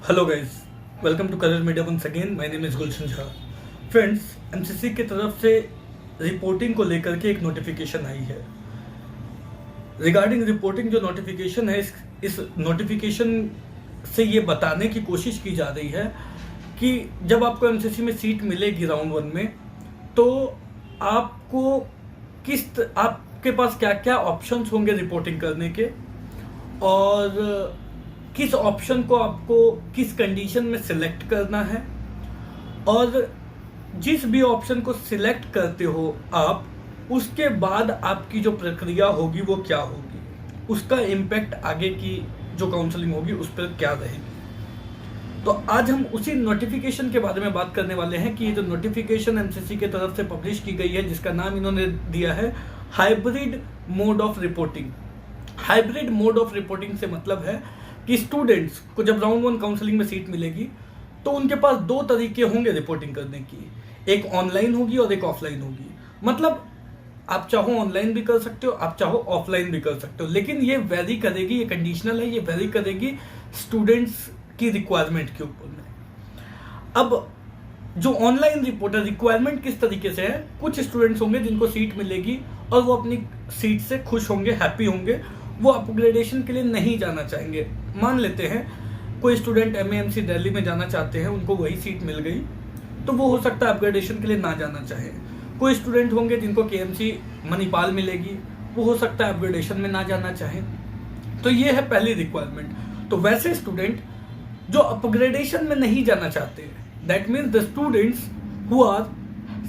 Hello guys, welcome to colour media once again. My name is Gulshan Jha. Friends, MCC की तरफ से reporting को लेकर के एक नोटिफिकेशन आई है। रिगार्डिंग रिपोर्टिंग जो नोटिफिकेशन है, इस नोटिफिकेशन से ये बताने की कोशिश की जा रही है कि जब आपको एमसीसी में सीट मिलेगी राउंड 1 में, तो आपको आपके पास क्या क्या ऑप्शंस होंगे रिपोर्टिंग करने के, और किस ऑप्शन को आपको किस कंडीशन में सिलेक्ट करना है, और जिस भी ऑप्शन को सिलेक्ट करते हो आप, उसके बाद आपकी जो प्रक्रिया होगी वो क्या होगी, उसका इम्पैक्ट आगे की जो काउंसलिंग होगी उस पर क्या रहेगी। तो आज हम उसी नोटिफिकेशन के बारे में बात करने वाले हैं कि ये जो नोटिफिकेशन एमसीसी की तरफ से पब्लिश की गई है, जिसका नाम इन्होंने दिया है hybrid mode of reporting. Hybrid mode of reporting से मतलब है कि स्टूडेंट्स को जब राउंड 1 काउंसलिंग में सीट मिलेगी तो उनके पास दो तरीके होंगे रिपोर्टिंग करने की, एक ऑनलाइन होगी और एक ऑफलाइन होगी। मतलब आप चाहो ऑनलाइन भी कर सकते हो, आप चाहो ऑफलाइन भी कर सकते हो, लेकिन ये वेरी करेगी, ये कंडीशनल है, ये वेरी करेगी स्टूडेंट्स की रिक्वायरमेंट के ऊपर में। अब जो ऑनलाइन रिपोर्ट है, रिक्वायरमेंट किस तरीके से है, कुछ स्टूडेंट्स होंगे जिनको सीट मिलेगी और वो अपनी सीट से खुश होंगे, हैप्पी होंगे, वो अपग्रेडेशन के लिए नहीं जाना चाहेंगे। मान लेते हैं कोई स्टूडेंट एमएएमसी दिल्ली में जाना चाहते हैं, उनको वही सीट मिल गई, तो वो हो सकता है अपग्रेडेशन के लिए ना जाना चाहे। कोई स्टूडेंट होंगे जिनको केएमसी मणिपाल मिलेगी, वो हो सकता है अपग्रेडेशन में ना जाना चाहे। तो ये है पहली रिक्वायरमेंट। तो वैसे स्टूडेंट जो अपग्रेडेशन में नहीं जाना चाहते, that means the students who are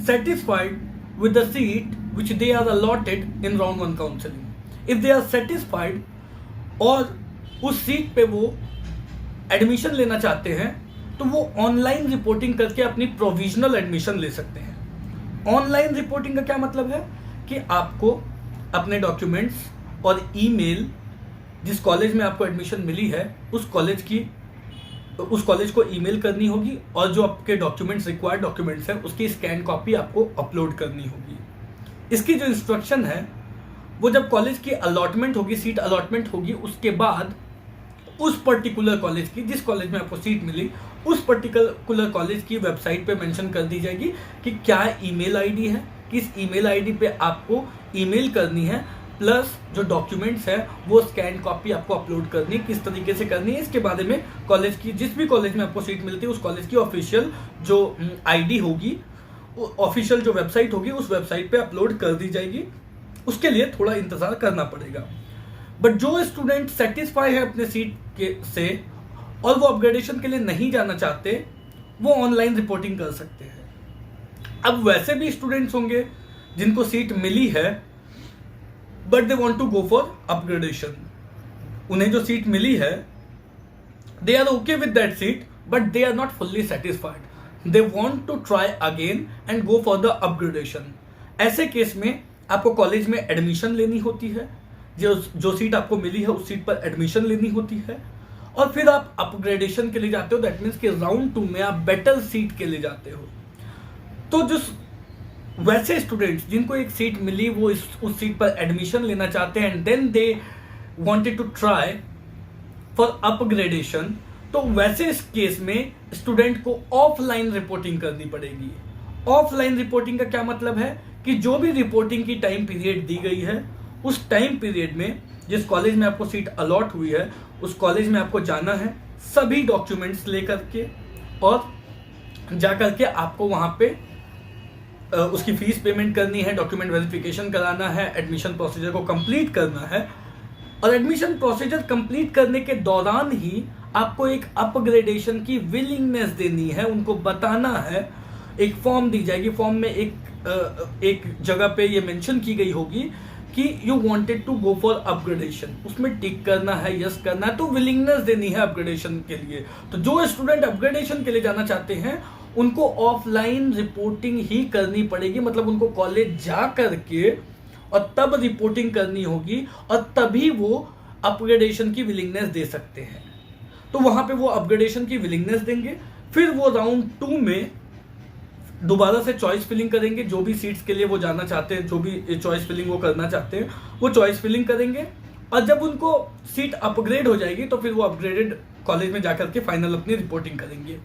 satisfied with the seat which they are allotted in round 1 counselling, if they are satisfied और उस सीट पे वो एडमिशन लेना चाहते हैं, तो वो ऑनलाइन रिपोर्टिंग करके अपनी प्रोविजनल एडमिशन ले सकते हैं। ऑनलाइन रिपोर्टिंग का क्या मतलब है कि आपको अपने डॉक्यूमेंट्स और ईमेल, जिस कॉलेज में आपको एडमिशन मिली है उस कॉलेज को ईमेल करनी होगी, और जो आपके डॉक्यूमेंट्स, रिक्वायर्ड डॉक्यूमेंट्स हैं, उसकी स्कैन कॉपी आपको अपलोड करनी होगी। इसकी जो इंस्ट्रक्शन है, वो जब कॉलेज की अलॉटमेंट होगी, सीट अलॉटमेंट होगी, उसके बाद उस पर्टिकुलर कॉलेज की, जिस कॉलेज में आपको सीट मिली, उस पर्टिकुलर कॉलेज की वेबसाइट पे मेंशन कर दी जाएगी कि क्या ईमेल आईडी है, किस ईमेल आईडी पे आपको ईमेल करनी है, प्लस जो डॉक्यूमेंट्स है वो स्कैन कॉपी आपको अपलोड करनी है, किस तरीके से करनी है, इसके बारे में कॉलेज की, जिस भी कॉलेज में आपको सीट मिलती है उस कॉलेज की ऑफिशियल जो आईडी होगी, ऑफिशियल जो वेबसाइट होगी, उस वेबसाइट पे अपलोड कर दी जाएगी। उसके लिए थोड़ा इंतजार करना पड़ेगा। बट जो स्टूडेंट सेटिस्फाई है अपने सीट से और वो अपग्रेडेशन के लिए नहीं जाना चाहते, वो ऑनलाइन रिपोर्टिंग कर सकते हैं। अब वैसे भी स्टूडेंट्स होंगे जिनको सीट मिली है but they want to go for upgradation. उन्हें जो सीट मिली है, they are okay with that seat, but they are not fully satisfied, they want to try again and go for the upgradation. ऐसे case में आपको college में admission लेनी होती है, जो सीट आपको मिली है उस सीट पर एडमिशन लेनी होती है, और फिर आप अपग्रेडेशन के लिए जाते हो। दैट मीन्स कि राउंड 2 में आप बेटर सीट के लिए जाते हो। तो जो वैसे स्टूडेंट्स जिनको एक सीट मिली, वो उस सीट पर एडमिशन लेना चाहते हैं and then they wanted to try for upgradation, तो वैसे इस केस में स्टूडेंट को ऑफलाइन रिपोर्टिंग करनी पड़ेगी। ऑफलाइन रिपोर्टिंग का क्या मतलब है कि जो भी रिपोर्टिंग की टाइम पीरियड दी गई है, उस टाइम पीरियड में जिस कॉलेज में आपको सीट अलॉट हुई है उस कॉलेज में आपको जाना है, सभी डॉक्यूमेंट्स लेकर के, और जाकर के आपको वहां पे उसकी फीस पेमेंट करनी है, डॉक्यूमेंट वेरिफिकेशन कराना है, एडमिशन प्रोसीजर को कंप्लीट करना है, और एडमिशन प्रोसीजर कंप्लीट करने के दौरान ही आपको एक अपग्रेडेशन की विलिंगनेस देनी है, उनको बताना है। एक फॉर्म दी जाएगी, फॉर्म में एक जगह पे ये मेंशन की गई होगी कि you wanted to go for upgradation, उसमें टिक करना है, यस करना है, तो विलिंगनेस देनी है अपग्रेडेशन के लिए। तो जो स्टूडेंट अपग्रेडेशन के लिए जाना चाहते हैं उनको ऑफलाइन रिपोर्टिंग ही करनी पड़ेगी, मतलब उनको कॉलेज जा करके और तब रिपोर्टिंग करनी होगी, और तभी वो अपग्रेडेशन की विलिंगनेस दे सकते हैं। तो वहां पे वो अपग्रेडेशन की विलिंगनेस देंगे, फिर वो राउंड 2 में दोबारा से चॉइस फिलिंग करेंगे। जो भी सीट्स के लिए वो जाना चाहते हैं, जो भी चॉइस फिलिंग वो करना चाहते हैं, वो चॉइस फिलिंग करेंगे, और जब उनको सीट अपग्रेड हो जाएगी तो फिर वो अपग्रेडेड कॉलेज में जाकर के फाइनल अपनी रिपोर्टिंग करेंगे।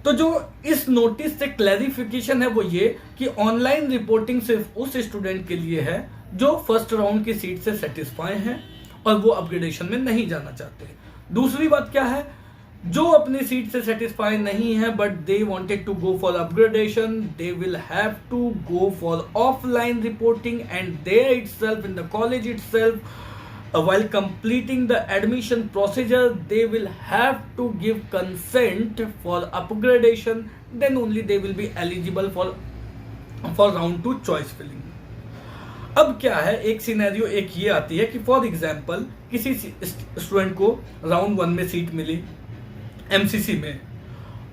तो जो इस नोटिस से क्लैरिफिकेशन है वो ये कि ऑनलाइन रिपोर्टिंग सिर्फ उस स्टूडेंट के लिए है जो फर्स्ट राउंड की सीट से सेटिस्फाई हैं और वो अपग्रेडेशन में नहीं जाना चाहते। दूसरी बात क्या है, जो अपनी सीट से सेटिस्फाई नहीं है but they wanted to go for upgradation, they will have to go for offline reporting and there itself in the college itself while completing the admission procedure they will have to give consent for upgradation, then only they will be eligible for round 2 choice filling। अब क्या है, एक scenario एक ये आती है कि for example किसी स्टूडेंट को राउंड 1 में सीट मिली एमसीसी में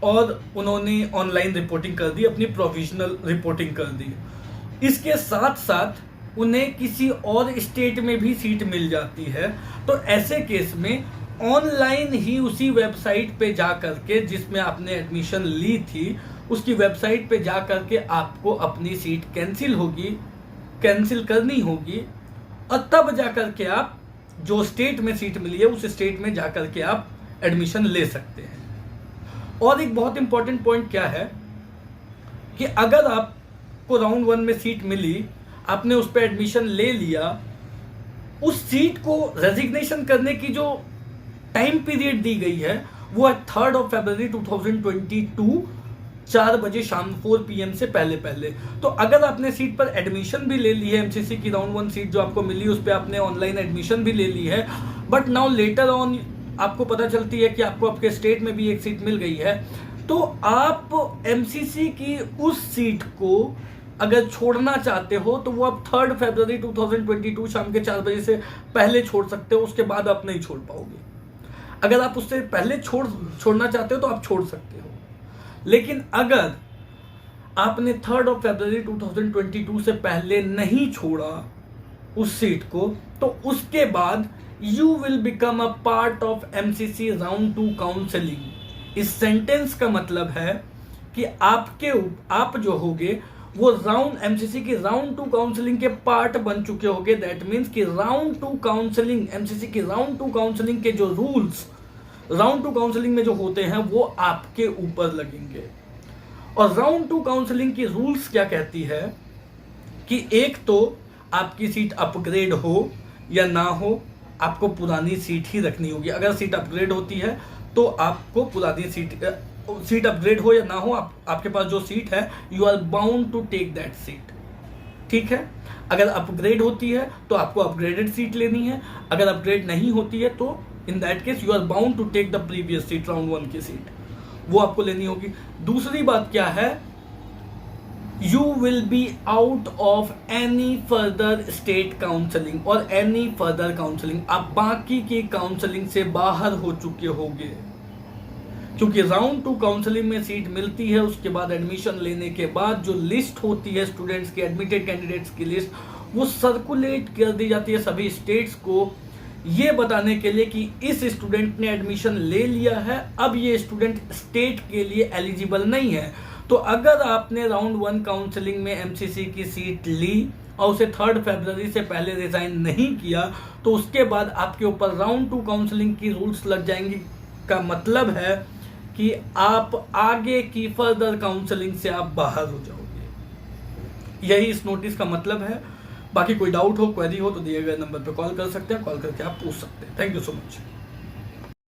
और उन्होंने ऑनलाइन रिपोर्टिंग कर दी, अपनी प्रोविजनल रिपोर्टिंग कर दी, इसके साथ साथ उन्हें किसी और स्टेट में भी सीट मिल जाती है, तो ऐसे केस में ऑनलाइन ही उसी वेबसाइट पे जा करके जिसमें आपने एडमिशन ली थी उसकी वेबसाइट पे जा करके आपको अपनी सीट कैंसिल करनी होगी और तब जा करके आप जो स्टेट में सीट मिली है उस स्टेट में जा करके आप एडमिशन ले सकते हैं। और एक बहुत इंपॉर्टेंट पॉइंट क्या है कि अगर आपको राउंड 1 में सीट मिली, आपने उस पर एडमिशन ले लिया, उस सीट को रेजिग्नेशन करने की जो टाइम पीरियड दी गई है वो है 3 फरवरी 2022 4 बजे शाम 4 PM से पहले। तो अगर आपने सीट पर एडमिशन भी ले ली है, एमसीसी की राउंड 1 सीट जो आपको मिली उस पर आपने ऑनलाइन एडमिशन भी ले ली है, बट नाउ लेटर ऑन आपको पता चलती है कि आपको आपके स्टेट में भी एक सीट मिल गई है, तो आप एमसीसी की उस सीट को अगर छोड़ना चाहते हो तो वो आप 3 फरवरी 2022 शाम के 4 बजे से पहले छोड़ सकते हो, उसके बाद आप नहीं छोड़ पाओगे। अगर आप उससे पहले छोड़ना चाहते हो तो आप छोड़ सकते हो, लेकिन अगर आपने 3 फरवरी 2022 से पहले नहीं छोड़ा उस सीट को, तो उसके बाद you will become a part of MCC round 2 counselling. इस सेंटेंस का मतलब है कि आप जो होगे वो राउंड की राउंड 2 काउंसलिंग के पार्ट बन चुके होंगे। दैट मीन्स कि राउंड 2 काउंसलिंग, एमसीसी की राउंड 2 काउंसलिंग के जो रूल्स राउंड 2 काउंसलिंग में जो होते हैं वो आपके ऊपर लगेंगे। और राउंड 2 काउंसलिंग की रूल्स क्या कहती है कि एक तो आपकी सीट अपग्रेड हो या ना हो, आपको पुरानी सीट ही रखनी होगी। अगर सीट अपग्रेड होती है तो आपको पुरानी सीट अपग्रेड हो या ना हो, आपके पास जो सीट है you are bound to take that seat. ठीक है, अगर अपग्रेड होती है तो आपको अपग्रेडेड सीट लेनी है, अगर अपग्रेड नहीं होती है तो in that case you are bound to take the previous seat, round 1 की सीट, वो आपको लेनी होगी। दूसरी बात क्या है, you will be out of any further state counselling और एनी फर्दर काउंसलिंग, आप बाकी की काउंसलिंग से बाहर हो चुके होंगे, क्योंकि राउंड 2 काउंसलिंग में सीट मिलती है, उसके बाद एडमिशन लेने के बाद जो लिस्ट होती है स्टूडेंट्स की, एडमिटेड कैंडिडेट्स की लिस्ट, वो सर्कुलेट कर दी जाती है सभी स्टेट्स को, ये बताने के लिए कि इस स्टूडेंट ने एडमिशन ले लिया है, अब ये स्टूडेंट स्टेट के लिए एलिजिबल नहीं है। तो अगर आपने राउंड 1 काउंसलिंग में एमसीसी की सीट ली और उसे 3 फरवरी से पहले रिजाइन नहीं किया, तो उसके बाद आपके ऊपर राउंड 2 काउंसलिंग की रूल्स लग जाएंगी। का मतलब है कि आप आगे की फर्दर काउंसलिंग से आप बाहर हो जाओगे। यही इस नोटिस का मतलब है। बाकी कोई डाउट हो, क्वेरी हो तो दिए गए नंबर पर कॉल कर सकते हैं, कॉल करके आप पूछ सकते हैं। Thank you so much.